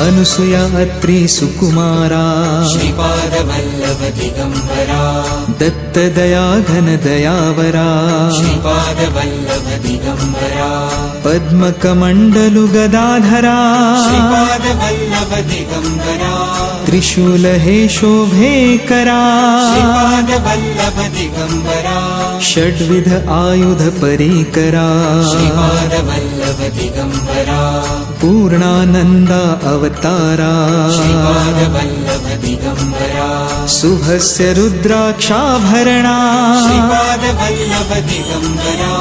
अनुसूया अत्रि सुकुमारा श्रीपादवल्लभ दिगंबरा दत्तदया घन दयावरा श्रीपादवल्लभ दिगंबरा पद्मकमण्डलु गदाधरा श्रीपादवल्लभ दिगंबरा त्रिशूल हे शोभे करा श्रीपादवल्लभ दिगंबरा षड्विध आयुध परीकरा श्रीपादवल्लभ दिगंबरा पूर्णानंदा अवतारा श्रीपादवल्लभ दिगंबरा शुभस्य रुद्राक्षाभरणा श्रीपादवल्लभ दिगंबरा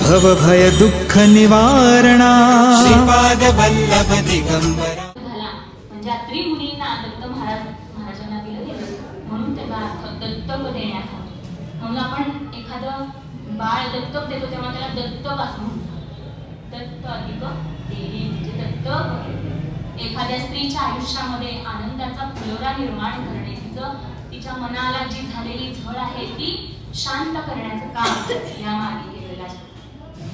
भवभय दुःख निवारणा श्रीपादवल्लभ दिगंबरा म्हणजे अत्रि मुनींना दत्त महाराजांना दिलं गेलं म्हणून त्याचा अर्थ दत्तक देण्याचा. म्हणून आपण एखादं बाळ दत्तक देतो तेव्हा त्याला दत्तक असं म्हणतो. दत्त अधिक देणे म्हणजे दत्तक. एखाद्या स्त्रीच्या आयुष्यामध्ये आनंदाचा फुलोरा निर्माण करणे, तिच्या मनाला जी झालेली झळ आहे ती शांत करण्याचं काम या मागे केलेलं असतं.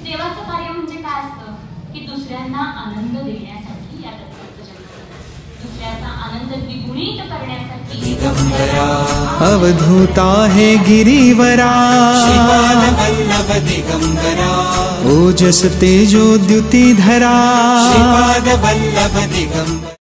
देवाचं कार्य म्हणजे काय असतं की दुसऱ्यांना आनंद देण्यासाठी या दत्ताचं जन्म, दुसऱ्याचा आनंद द्विगुणित करण्यासाठी. अवधूता हे गिरीवरा श्रीपादवल्लभ दिगंबरा ओजस तेजो द्युतिधरा श्रीपादवल्लभ दिगंबरा.